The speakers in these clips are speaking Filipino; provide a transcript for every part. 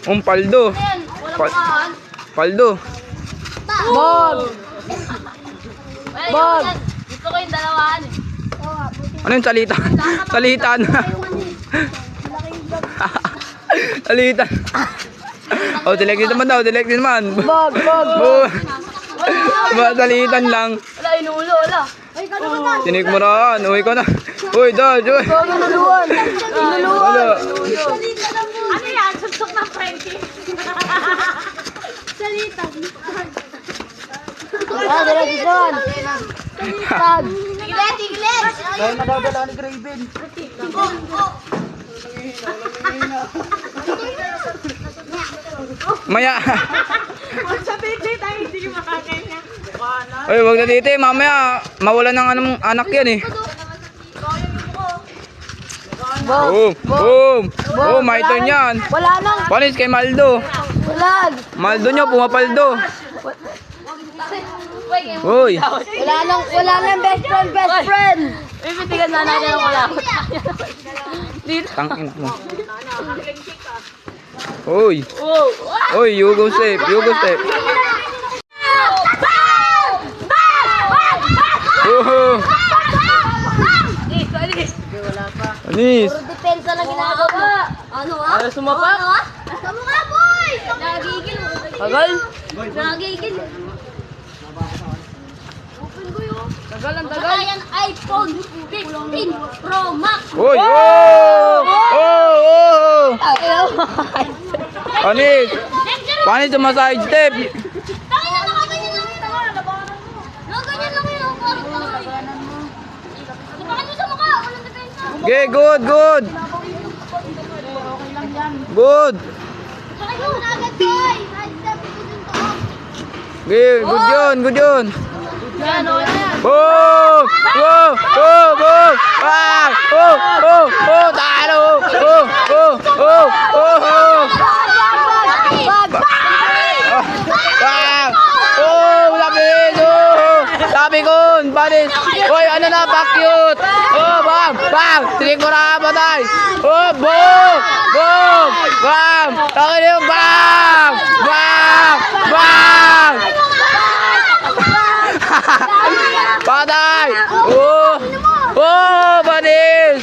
Paldo. Paldo. Bog! Bog! Gusto ko yung dalawaan eh. Ano yung salitan? Salitan. Salitan. Oh, select naman daw. Select naman. Bog! Bog! Bog. Salitan lang. Wala, inuulo, wala. Tinik mo raan. Uwi ka na. Uy, Dodge. Uy. Inuluan! Wala. Ano yan? Susok ng Frankie. Ah, direksyon! Tag! Tiglet! Dahil nadadala ni Graven. Maya. Sa picture tayo, hindi makakanya. Uy, wag na dito. Mamaya, mawala ng anak yan eh. Bog! Boom. Boom. Oh, my turn yan. Wala nang! Panis kay Maldo. Walag! Maldo nyo, pumapaldo. Uy. Wala nang best friend! Bibitigan na natin ang kulakot. Dito. Tangin mo. Uy. Oh. Uy, you go safe. You go safe. Oh. Anis. Puro depensa lang ginagawa. Ano ha? Ayaw sumapak? Kamu nga boy! Nagigil. Tagal. Nagigil. Tagal ang tagal. Saka yan iPhone 15 Pro Max. Uy. Oh. Oh. Ayaw. Anis. Panis sa massage step. Tangin na nakaganyan lang yung tanga. Nakaganyan lang yun. Tapakan mo sa mukha. Walang depensa. Okay, good, good. Good. Tapakan mo na agad boy. Side step. Okay, good yun, good yun. Yan, o yan. Boom! Boom! Boom! Boom! Ah! Oh! Oh! Oh! Talo! Oh! Oh! Oh! Oh! Oh! Ah! Oh! Lapis! Oh! Sabi ko! Panis! Hoy! Ano na? Pakyut! Oh! Bam! Bam! Tinig mo na patay! Oh! Boom! Boom! Bam! Takin niyo! Bam! Bam! Bam! Patay! Oh! Oh! Panis!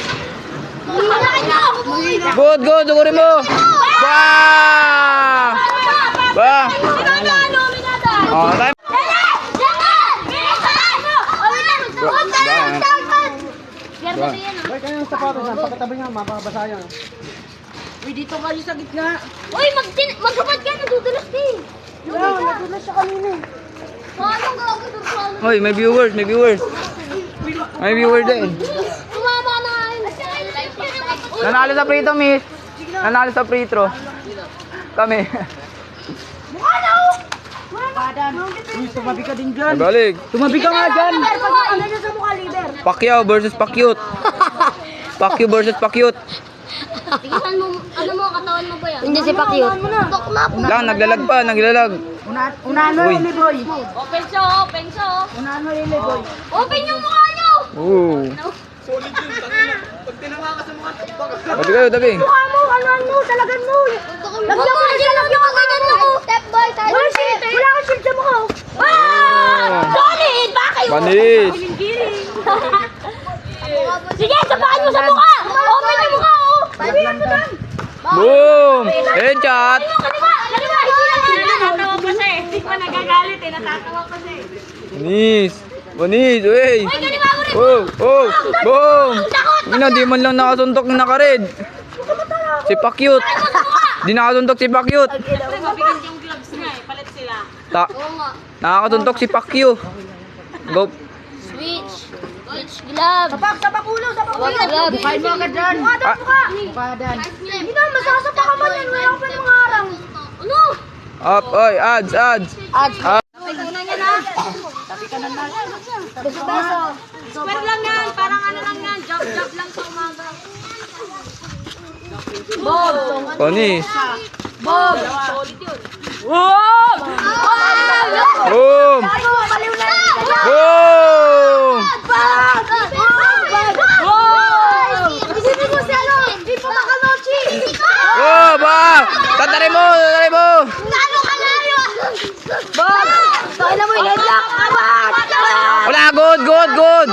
Good, good! Sugurin mo! Bam! Bam! Oh, time! Boy, kayo yung sapatos yan. Pagkatabi nga, mapapabasa yan. Uy, dito kayo sa gitna. Uy, maghapad ka. Nadudulas din. Nadulas siya kanina eh. Anong gagawin doon sa ano? Hoy, may viewers, may viewers. May viewer din. Tumama na. Nanalo sa free throw, miss. Nanalo sa free throw. Kami. Uy, tumabi ka din dyan. Balik. Tumabi ka nga dyan. Ano dyan sa mukha, leader? Pacquiao versus Pakyut. Pacquiao versus Pakyut. Tigisan mo, ano mo, katawan mo ba yan? Hindi si Pacquiao. Lang, naglalag pa, naglalag. Unahan mo Uy. yung liboy. Open siya, open siya. Unahan mo yung liboy. Open yung mukha niyo! Oo. Tabi kayo, tabi. Mukha mo, anuhan mo, talagan mo. Lagyan mo na siya, lagyan mo ganyan mo. Step boy, wala shield, wala kang shield sa mukha. Solid! Bakit? Panis. Sige, sapakan mo sa mukha! Open yung mukha, oh! Boom! Headshot! Kaliwa! Kaliwa! Hindi na natatawa pa siya eh. Hindi pa nagagalit eh. Natatawa pa siya eh. Panis. Panis, uy. Uy, kaliwa mo rin! Oh, oh, boom! Ina, di man lang nakasuntok ng nakared. Si Pakyut. Di nakasuntok si Pakyut. Siyempre, mabigat yung gloves niya eh. Palit sila. Nakakasuntok si Pacquiao. Go. Switch! Switch glove! Sapak ulo, sapak ulo. Glove! Bukain mo agad dyan. Bukadan. Hindi na, masasapa ka man yan. Wala ko pa ng harang. Ano? Up, oy, ads, ads. Ads. Una niya na. Beso-beso. Square lang yan. Parang ano lang yan. Jump lang sa umaga. Bob. Panis. Bob. Solid yun. Bob. Boom! Baliw na yun. Boom! Bob. Bob. Isipin mo si ano. Hindi po makanochi. Oh, ba! Tatari mo! Wala, good, good, good.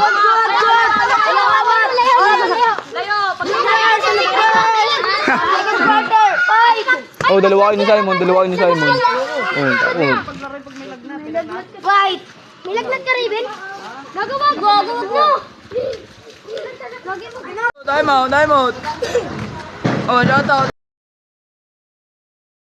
Oh, dalawa kayo ni Simon, dalawa kayo ni Simon. Oh, tapos. White. May lagnat ka, Raven? Gagawag mo. Time out, time out. Oh, shout out.